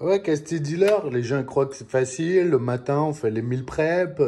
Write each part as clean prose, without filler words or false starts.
Ouais, Casti Dealer, les gens croient que c'est facile. Le matin, on fait les 1000 preps.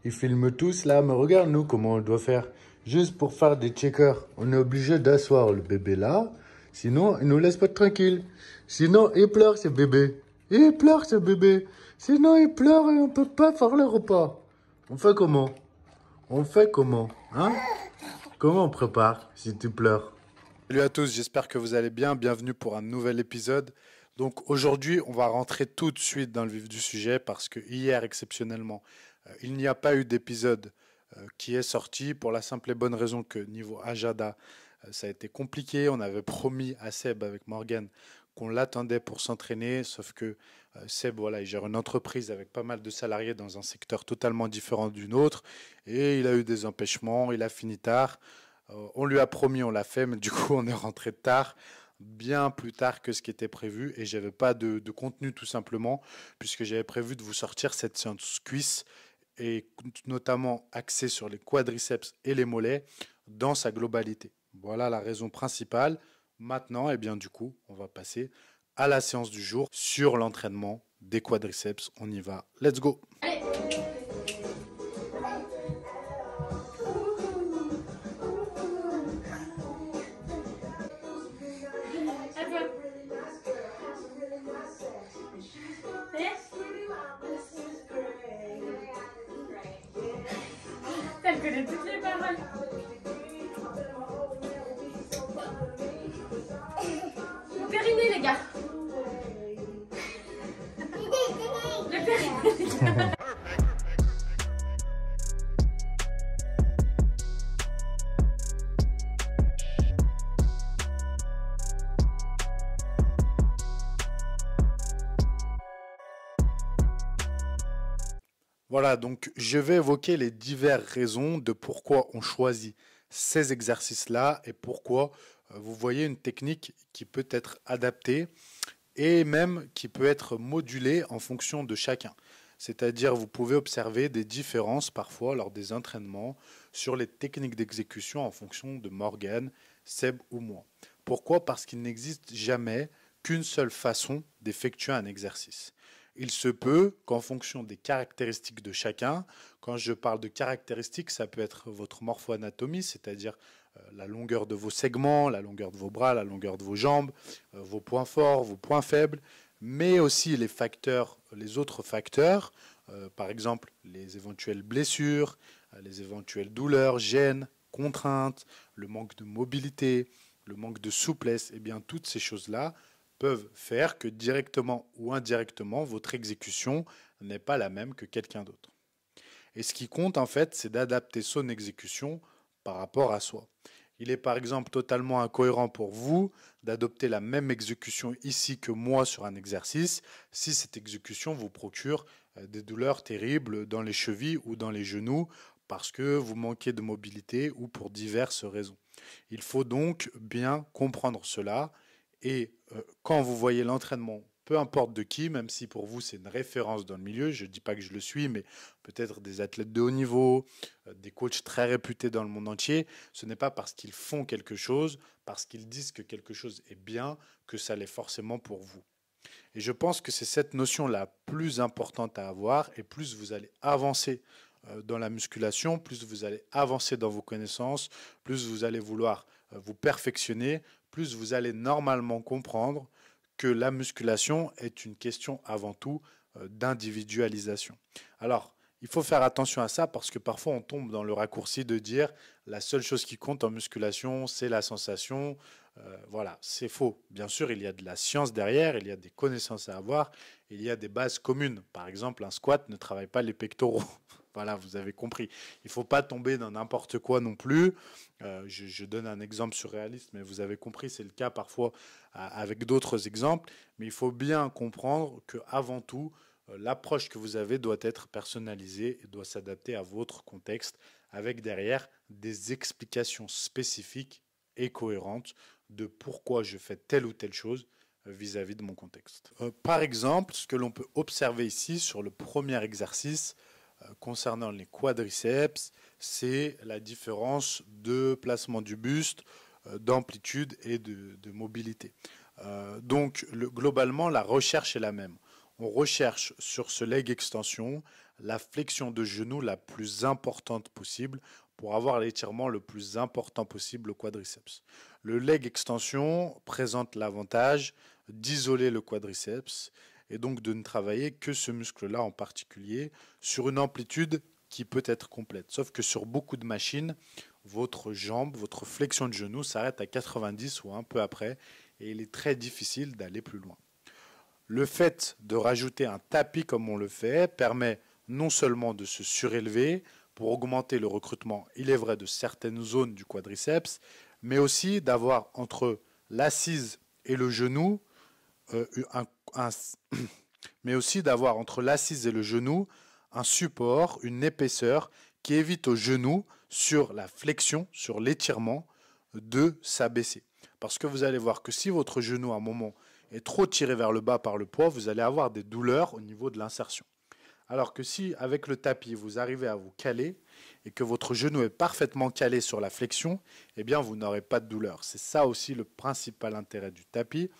Ils filment tous là. Mais regarde, nous, comment on doit faire. Juste pour faire des checkers. On est obligé d'asseoir le bébé là. Sinon, il nous laisse pas tranquille. Sinon, il pleure, ce bébé. Il pleure, ce bébé. Sinon, il pleure et on peut pas faire le repas. On fait comment? On fait comment? Hein? Comment on prépare si tu pleures? Salut à tous, j'espère que vous allez bien. Bienvenue pour un nouvel épisode. Donc aujourd'hui, on va rentrer tout de suite dans le vif du sujet parce que hier, exceptionnellement, il n'y a pas eu d'épisode qui est sorti pour la simple et bonne raison que niveau Ajada, ça a été compliqué. On avait promis à Seb avec Morgan qu'on l'attendait pour s'entraîner, sauf que Seb, voilà, il gère une entreprise avec pas mal de salariés dans un secteur totalement différent du nôtre et il a eu des empêchements, il a fini tard. On lui a promis, on l'a fait, mais du coup, on est rentré tard, bien plus tard que ce qui était prévu, et j'avais pas de contenu tout simplement, puisque j'avais prévu de vous sortir cette séance cuisse, et notamment axée sur les quadriceps et les mollets dans sa globalité. Voilà la raison principale. Maintenant, eh bien, du coup, on va passer à la séance du jour sur l'entraînement des quadriceps. On y va. Let's go! Elle connaît toutes les paroles. Le périnée, les gars. Le périnée, les gars. Voilà, donc je vais évoquer les diverses raisons de pourquoi on choisit ces exercices-là et pourquoi vous voyez une technique qui peut être adaptée et même qui peut être modulée en fonction de chacun. C'est-à-dire vous pouvez observer des différences parfois lors des entraînements sur les techniques d'exécution en fonction de Morgan, Seb ou moi. Pourquoi? Parce qu'il n'existe jamais qu'une seule façon d'effectuer un exercice. Il se peut qu'en fonction des caractéristiques de chacun, quand je parle de caractéristiques, ça peut être votre morpho-anatomie, c'est-à-dire la longueur de vos segments, la longueur de vos bras, la longueur de vos jambes, vos points forts, vos points faibles, mais aussi les facteurs, les autres facteurs, par exemple les éventuelles blessures, les éventuelles douleurs, gênes, contraintes, le manque de mobilité, le manque de souplesse, et bien toutes ces choses-là peuvent faire que directement ou indirectement, votre exécution n'est pas la même que quelqu'un d'autre. Et ce qui compte en fait, c'est d'adapter son exécution par rapport à soi. Il est par exemple totalement incohérent pour vous d'adopter la même exécution ici que moi sur un exercice si cette exécution vous procure des douleurs terribles dans les chevilles ou dans les genoux parce que vous manquez de mobilité ou pour diverses raisons. Il faut donc bien comprendre cela et quand vous voyez l'entraînement, peu importe de qui, même si pour vous c'est une référence dans le milieu, je ne dis pas que je le suis, mais peut-être des athlètes de haut niveau, des coachs très réputés dans le monde entier, ce n'est pas parce qu'ils font quelque chose, parce qu'ils disent que quelque chose est bien, que ça l'est forcément pour vous. Et je pense que c'est cette notion la plus importante à avoir, et plus vous allez avancer dans la musculation, plus vous allez avancer dans vos connaissances, plus vous allez vouloir vous perfectionner, plus vous allez normalement comprendre que la musculation est une question avant tout d'individualisation. Alors, il faut faire attention à ça parce que parfois on tombe dans le raccourci de dire la seule chose qui compte en musculation, c'est la sensation. Voilà, c'est faux. Bien sûr, il y a de la science derrière, il y a des connaissances à avoir, il y a des bases communes. Par exemple, un squat ne travaille pas les pectoraux. Voilà, vous avez compris. Il ne faut pas tomber dans n'importe quoi non plus. Je donne un exemple surréaliste, mais vous avez compris, c'est le cas parfois avec d'autres exemples. Mais il faut bien comprendre qu'avant tout, l'approche que vous avez doit être personnalisée et doit s'adapter à votre contexte, avec derrière des explications spécifiques et cohérentes de pourquoi je fais telle ou telle chose vis-à-vis de mon contexte. Par exemple, ce que l'on peut observer ici sur le premier exercice concernant les quadriceps, c'est la différence de placement du buste, d'amplitude et de mobilité. Globalement, la recherche est la même. On recherche sur ce leg extension la flexion de genou la plus importante possible pour avoir l'étirement le plus important possible au quadriceps. Le leg extension présente l'avantage d'isoler le quadriceps et donc de ne travailler que ce muscle-là en particulier sur une amplitude qui peut être complète. Sauf que sur beaucoup de machines, votre jambe, votre flexion de genou s'arrête à 90 ou un peu après et il est très difficile d'aller plus loin. Le fait de rajouter un tapis comme on le fait permet non seulement de se surélever pour augmenter le recrutement, il est vrai, de certaines zones du quadriceps, mais aussi d'avoir entre l'assise et le genou mais aussi d'avoir entre l'assise et le genou un support, une épaisseur qui évite au genou sur la flexion, sur l'étirement, de s'abaisser. Parce que vous allez voir que si votre genou à un moment est trop tiré vers le bas par le poids, vous allez avoir des douleurs au niveau de l'insertion. Alors que si avec le tapis vous arrivez à vous caler et que votre genou est parfaitement calé sur la flexion, eh bien vous n'aurez pas de douleur. C'est ça aussi le principal intérêt du tapis,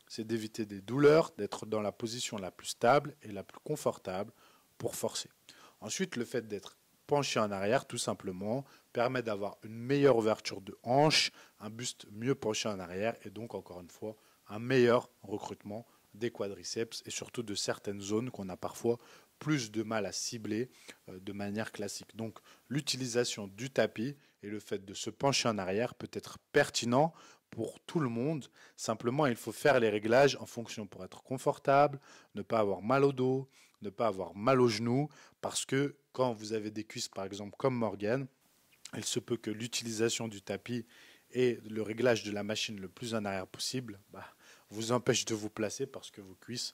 c'est d'éviter des douleurs, d'être dans la position la plus stable et la plus confortable pour forcer. Ensuite, le fait d'être penché en arrière, tout simplement, permet d'avoir une meilleure ouverture de hanche, un buste mieux penché en arrière et donc, encore une fois, un meilleur recrutement des quadriceps et surtout de certaines zones qu'on a parfois plus de mal à cibler de manière classique. Donc l'utilisation du tapis et le fait de se pencher en arrière peut être pertinent pour tout le monde. Simplement, il faut faire les réglages en fonction pour être confortable, ne pas avoir mal au dos, ne pas avoir mal aux genoux, parce que quand vous avez des cuisses, par exemple, comme Morgan, il se peut que l'utilisation du tapis et le réglage de la machine le plus en arrière possible vous empêche de vous placer parce que vos cuisses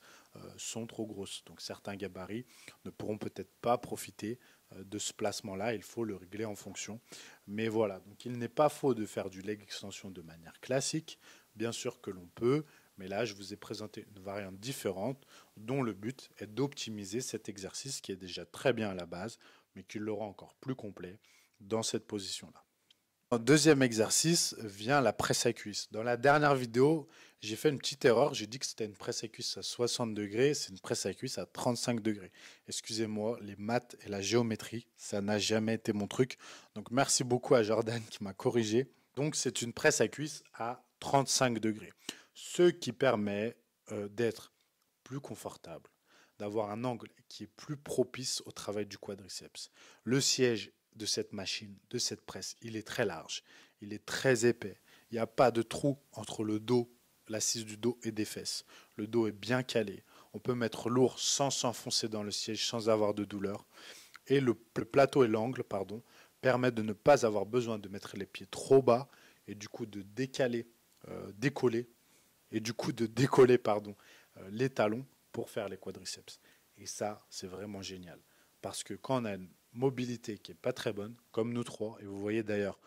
sont trop grosses. Donc certains gabarits ne pourront peut-être pas profiter de ce placement-là, il faut le régler en fonction. Mais voilà, donc il n'est pas faux de faire du leg extension de manière classique, bien sûr que l'on peut, mais là je vous ai présenté une variante différente dont le but est d'optimiser cet exercice qui est déjà très bien à la base, mais qui le rend encore plus complet dans cette position-là. En deuxième exercice vient la presse à cuisse. Dans la dernière vidéo, j'ai fait une petite erreur. J'ai dit que c'était une presse à cuisse à 60 degrés. C'est une presse à cuisse à 35 degrés. Excusez-moi, les maths et la géométrie, ça n'a jamais été mon truc. Donc merci beaucoup à Jordan qui m'a corrigé. Donc c'est une presse à cuisse à 35 degrés. Ce qui permet d'être plus confortable, d'avoir un angle qui est plus propice au travail du quadriceps. Le siège de cette machine, de cette presse, il est très large, il est très épais. Il n'y a pas de trou entre le dos, l'assise du dos et des fesses. Le dos est bien calé. On peut mettre lourd sans s'enfoncer dans le siège, sans avoir de douleur. Et le plateau et l'angle, permettent de ne pas avoir besoin de mettre les pieds trop bas et du coup de décoller les talons pour faire les quadriceps. Et ça, c'est vraiment génial. Parce que quand on a une mobilité qui n'est pas très bonne, comme nous trois, et vous voyez d'ailleurs,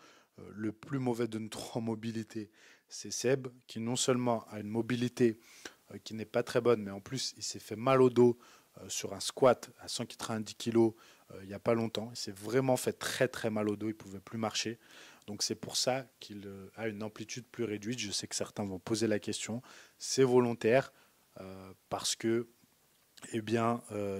le plus mauvais de nous trois en mobilité, c'est Seb, qui non seulement a une mobilité qui n'est pas très bonne, mais en plus, il s'est fait mal au dos sur un squat à 190 kg il n'y a pas longtemps. Il s'est vraiment fait très très mal au dos, il ne pouvait plus marcher. Donc c'est pour ça qu'il a une amplitude plus réduite. Je sais que certains vont poser la question. C'est volontaire parce que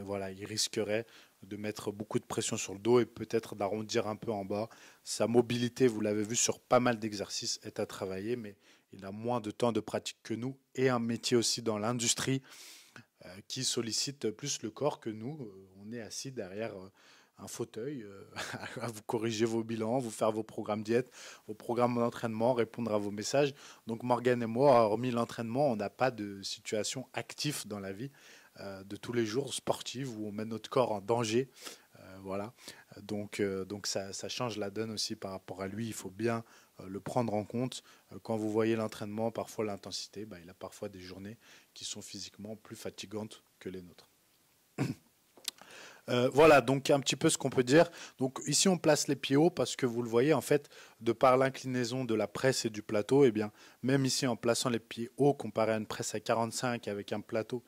voilà, il risquerait de mettre beaucoup de pression sur le dos et peut-être d'arrondir un peu en bas. Sa mobilité, vous l'avez vu sur pas mal d'exercices, est à travailler, mais il a moins de temps de pratique que nous et un métier aussi dans l'industrie qui sollicite plus le corps que nous. On est assis derrière un fauteuil à vous corriger vos bilans, vous faire vos programmes diète, vos programmes d'entraînement, répondre à vos messages. Donc Morgan et moi, hormis l'entraînement, on n'a pas de situation active dans la vie de tous les jours sportive où on met notre corps en danger. Voilà. Donc ça change la donne aussi par rapport à lui. Il faut bien le prendre en compte. Quand vous voyez l'entraînement, parfois l'intensité, il a parfois des journées qui sont physiquement plus fatigantes que les nôtres. Voilà, donc un petit peu ce qu'on peut dire. Donc ici on place les pieds hauts parce que vous le voyez en fait, de par l'inclinaison de la presse et du plateau, même ici en plaçant les pieds hauts comparé à une presse à 45 avec un plateau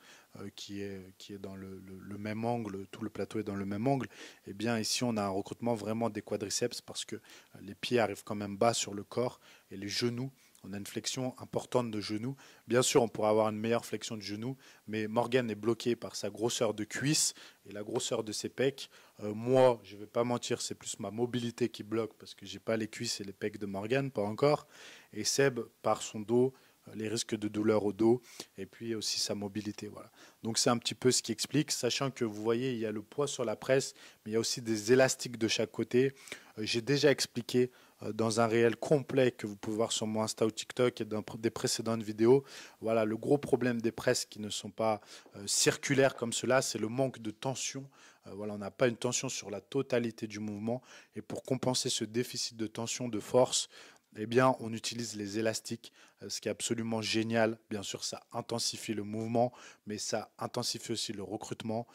qui est dans le même angle, tout le plateau est dans le même angle, ici on a un recrutement vraiment des quadriceps parce que les pieds arrivent quand même bas sur le corps et les genoux on a une flexion importante de genou. Bien sûr, on pourrait avoir une meilleure flexion de genou, mais Morgan est bloqué par sa grosseur de cuisse et la grosseur de ses pecs. Moi, je ne vais pas mentir, c'est plus ma mobilité qui bloque parce que j'ai pas les cuisses et les pecs de Morgan, pas encore. Et Seb, par son dos, les risques de douleur au dos et puis aussi sa mobilité. Voilà. Donc c'est un petit peu ce qui explique, sachant que vous voyez, il y a le poids sur la presse, mais il y a aussi des élastiques de chaque côté. J'ai déjà expliqué dans un réel complet que vous pouvez voir sur mon Insta ou TikTok et dans des précédentes vidéos. Voilà, le gros problème des presses qui ne sont pas circulaires comme cela, c'est le manque de tension. Voilà, on n'a pas une tension sur la totalité du mouvement et pour compenser ce déficit de tension, de force, eh bien, on utilise les élastiques, ce qui est absolument génial. Bien sûr, ça intensifie le mouvement, mais ça intensifie aussi le recrutement.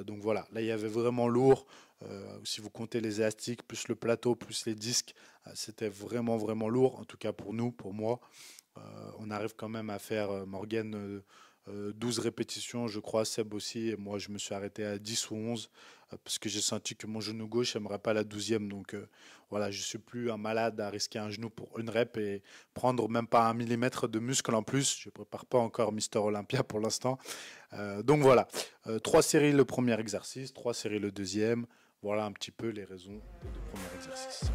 Donc voilà, là, il y avait vraiment lourd. Si vous comptez les élastiques, plus le plateau, plus les disques, c'était vraiment, vraiment lourd. En tout cas pour nous, pour moi. On arrive quand même à faire, Morgan, 12 répétitions, je crois, Seb aussi. Et moi, je me suis arrêté à 10 ou 11 parce que j'ai senti que mon genou gauche n'aimerait pas la 12e. Donc voilà, je ne suis plus un malade à risquer un genou pour une rep et prendre même pas 1 millimètre de muscle en plus. Je ne prépare pas encore Mister Olympia pour l'instant. Donc voilà, 3 séries le premier exercice, 3 séries le deuxième. Voilà un petit peu les raisons des 2 premiers exercices.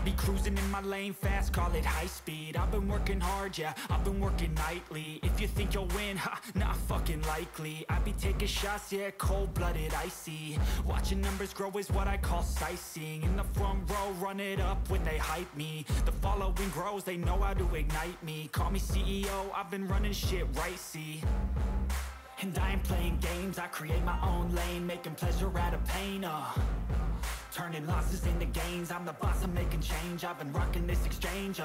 Be cruising in my lane fast, call it high speed. I've been working hard, yeah, I've been working nightly. If you think you'll win, ha, not fucking likely. I be taking shots, yeah, cold-blooded, icy. Watching numbers grow is what I call sightseeing. In the front row, run it up when they hype me. The following grows, they know how to ignite me. Call me CEO, I've been running shit right, see. And I ain't playing games, I create my own lane, making pleasure out of pain, turning losses into gains, I'm the boss, I'm making change. I've been rocking this exchange,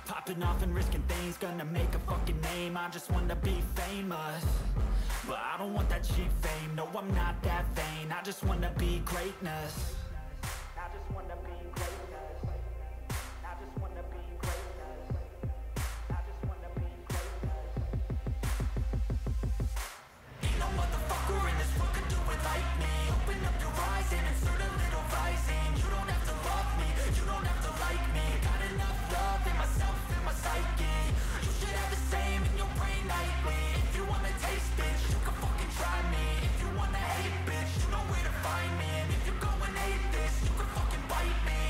popping off and risking things, gonna make a fucking name. I just wanna be famous, but I don't want that cheap fame. No, I'm not that vain, I just wanna be greatness. I just wanna be greatness. I just wanna be greatness. I just wanna be greatness. Ain't no motherfucker in this world could do it like me. Open up your eyes and insert a little rising. You don't have to love me, you don't have to like me. Got enough love in myself, in my psyche. You should have the same in your brain nightly. If you wanna taste, bitch, you can fucking try me. If you wanna hate, bitch, you know where to find me. And if you go and hate this, you can fucking bite me.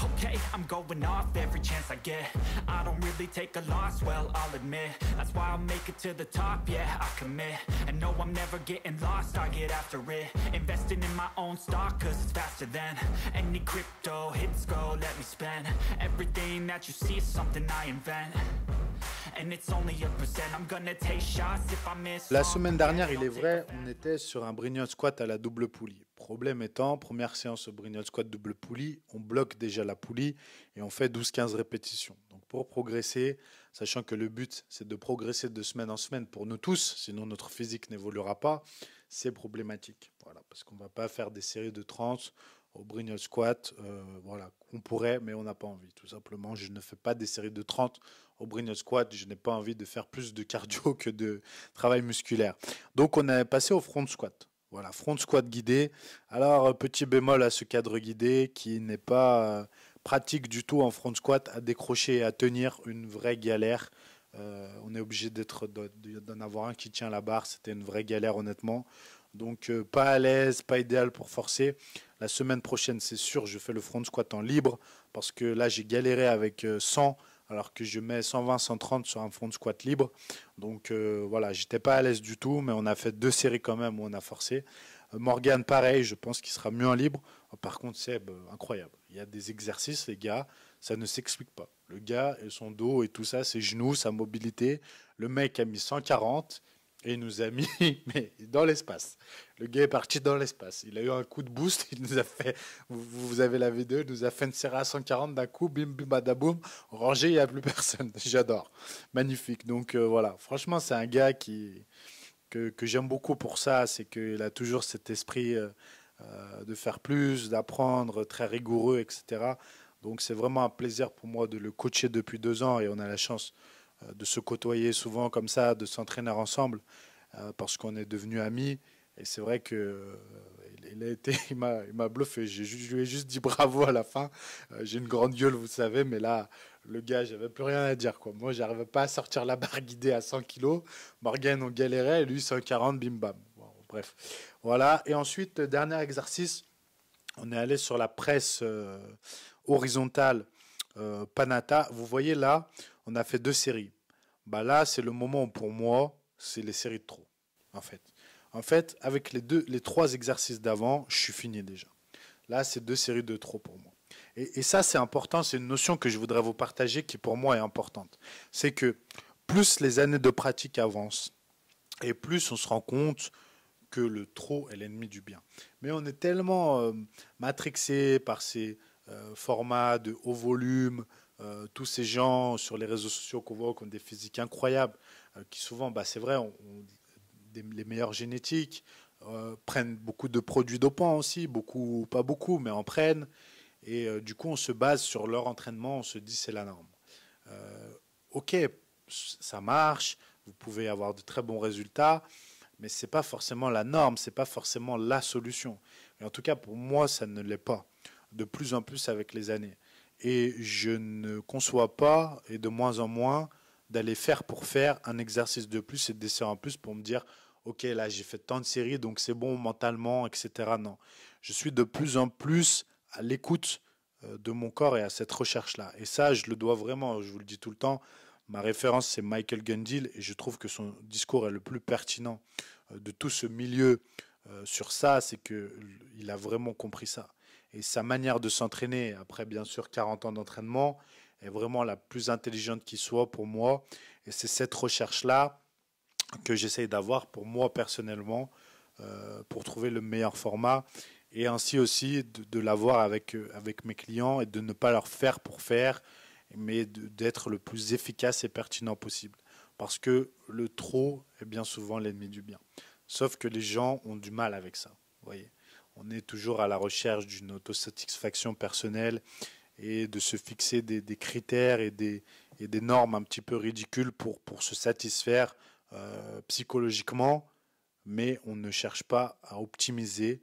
Okay, I'm going off every chance I get. I don't really take a loss, well, I'll admit. That's why I'll make it to the top, yeah, I commit. And no, I'm never getting lost, I get after it. Investing in my own stock, cause it's faster than any crypto hits go, let me spend. Everything that you see is something I invent. And it's only a percent, I'm gonna take shots if I miss. La semaine dernière, il est vrai, on était sur un Brignoles squat à la double poulie. Problème étant, première séance au Brignoles squat double poulie, on bloque déjà la poulie et on fait 12-15 répétitions. Donc pour progresser, sachant que le but c'est de progresser de semaine en semaine pour nous tous, sinon notre physique n'évoluera pas, c'est problématique. Voilà, parce qu'on ne va pas faire des séries de 30 au Brignoles squat. Voilà, on pourrait, mais on n'a pas envie. Tout simplement, je ne fais pas des séries de 30 au Brignoles squat. Je n'ai pas envie de faire plus de cardio que de travail musculaire. Donc on est passé au front squat. Voilà, front squat guidé. Alors, petit bémol à ce cadre guidé qui n'est pas pratique du tout en front squat, à décrocher et à tenir, une vraie galère. On est obligé d'en avoir un qui tient la barre. C'était une vraie galère, honnêtement. Donc, pas à l'aise, pas idéal pour forcer. La semaine prochaine, c'est sûr, je fais le front squat en libre parce que là, j'ai galéré avec 100 alors que je mets 120, 130 sur un front squat libre. Donc voilà, j'étais pas à l'aise du tout, mais on a fait 2 séries quand même où on a forcé. Morgan, pareil, je pense qu'il sera mieux en libre. Par contre, Seb, incroyable. Il y a des exercices, les gars, ça ne s'explique pas. Le gars et son dos et tout ça, ses genoux, sa mobilité. Le mec a mis 140 et il nous a mis mais dans l'espace. Le gars est parti dans l'espace. Il a eu un coup de boost. Il nous a fait, vous avez la vidéo, il nous a fait une série à 140 d'un coup, bim, bim, badaboum. Rangé, il n'y a plus personne. J'adore. Magnifique. Donc voilà, franchement, c'est un gars qui que j'aime beaucoup pour ça, c'est qu'il a toujours cet esprit de faire plus, d'apprendre, très rigoureux, etc. Donc c'est vraiment un plaisir pour moi de le coacher depuis 2 ans et on a la chance de se côtoyer souvent comme ça, de s'entraîner ensemble parce qu'on est devenus amis. Et c'est vrai que il a été, il m'a bluffé. Je lui ai juste dit bravo à la fin. J'ai une grande gueule, vous savez, mais là, le gars, j'avais plus rien à dire, quoi. Moi, j'arrivais pas à sortir la barre guidée à 100 kilos. Morgan, on galérait, et lui, 140, bim bam. Bon, bref, voilà. Et ensuite, dernier exercice, on est allé sur la presse horizontale Panata. Vous voyez là, on a fait 2 séries. Bah là, c'est le moment où, pour moi, c'est les séries de trop, en fait. En fait, avec les 3 exercices d'avant, je suis fini déjà. Là, c'est 2 séries de trop pour moi. Et ça, c'est important. C'est une notion que je voudrais vous partager qui, pour moi, est importante. C'est que plus les années de pratique avancent et plus on se rend compte que le trop est l'ennemi du bien. Mais on est tellement matrixé par ces formats de haut volume, tous ces gens sur les réseaux sociaux qu'on voit qui ont des physiques incroyables, qui souvent, bah, c'est vrai, les meilleures génétiques, prennent beaucoup de produits dopants aussi, beaucoup, pas beaucoup, mais en prennent. Et du coup, on se base sur leur entraînement, on se dit c'est la norme. Ok, ça marche, vous pouvez avoir de très bons résultats, mais c'est pas forcément la norme, c'est pas forcément la solution. Et en tout cas, pour moi, ça ne l'est pas. De plus en plus avec les années. Et je ne conçois pas, et de moins en moins, d'aller faire pour faire un exercice de plus et des séries en plus pour me dire, ok, là j'ai fait tant de séries, donc c'est bon mentalement, etc. Non. Je suis de plus en plus à l'écoute de mon corps et à cette recherche-là. Et ça, je le dois vraiment, je vous le dis tout le temps, ma référence c'est Michael Gundil et je trouve que son discours est le plus pertinent de tout ce milieu sur ça, c'est qu'il a vraiment compris ça. Et sa manière de s'entraîner, après bien sûr 40 ans d'entraînement, est vraiment la plus intelligente qui soit pour moi. Et c'est cette recherche-là que j'essaye d'avoir pour moi personnellement, pour trouver le meilleur format. Et ainsi aussi de l'avoir avec mes clients et de ne pas leur faire pour faire, mais d'être le plus efficace et pertinent possible. Parce que le trop est bien souvent l'ennemi du bien. Sauf que les gens ont du mal avec ça. Vous voyez, on est toujours à la recherche d'une autosatisfaction personnelle et de se fixer des critères et des normes un petit peu ridicules pour se satisfaire psychologiquement, mais on ne cherche pas à optimiser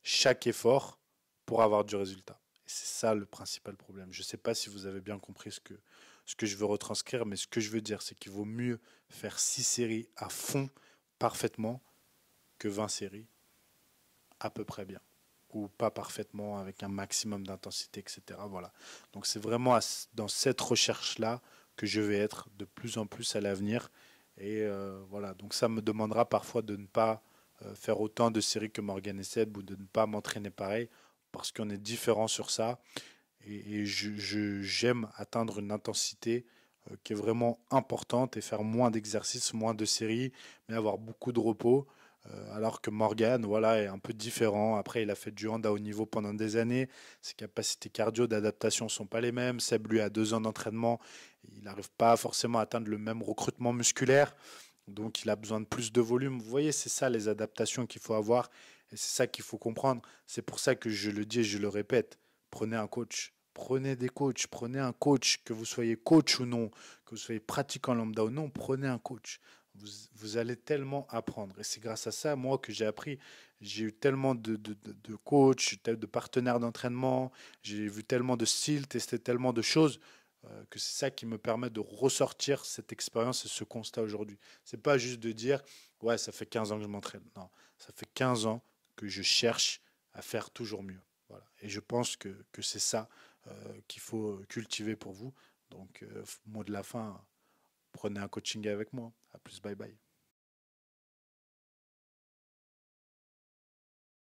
chaque effort pour avoir du résultat. Et c'est ça le principal problème. Je ne sais pas si vous avez bien compris ce que je veux retranscrire, mais ce que je veux dire, c'est qu'il vaut mieux faire 6 séries à fond, parfaitement, que 20 séries à peu près bien ou pas parfaitement avec un maximum d'intensité, etc. Voilà. Donc c'est vraiment dans cette recherche-là que je vais être de plus en plus à l'avenir. Et voilà, donc ça me demandera parfois de ne pas faire autant de séries que Morgan et Seb ou de ne pas m'entraîner pareil parce qu'on est différents sur ça. Et j'aime atteindre une intensité qui est vraiment importante et faire moins d'exercices, moins de séries, mais avoir beaucoup de repos. Alors que Morgan, voilà, est un peu différent. Après, il a fait du hand à haut niveau pendant des années. Ses capacités cardio d'adaptation sont pas les mêmes. Seb, lui, a 2 ans d'entraînement. Il n'arrive pas forcément à atteindre le même recrutement musculaire. Donc, il a besoin de plus de volume. Vous voyez, c'est ça les adaptations qu'il faut avoir. Et c'est ça qu'il faut comprendre. C'est pour ça que je le dis et je le répète. Prenez un coach. Prenez des coachs. Prenez un coach. Que vous soyez coach ou non, que vous soyez pratiquant lambda ou non, prenez un coach. Vous allez tellement apprendre. Et c'est grâce à ça, moi, que j'ai appris. J'ai eu tellement de coachs, de partenaires d'entraînement, j'ai vu tellement de styles, testé tellement de choses, que c'est ça qui me permet de ressortir cette expérience et ce constat aujourd'hui. C'est pas juste de dire, ouais, ça fait 15 ans que je m'entraîne. Non, ça fait 15 ans que je cherche à faire toujours mieux. Voilà. Et je pense que c'est ça qu'il faut cultiver pour vous. Donc, mot de la fin, prenez un coaching avec moi. À plus, bye bye.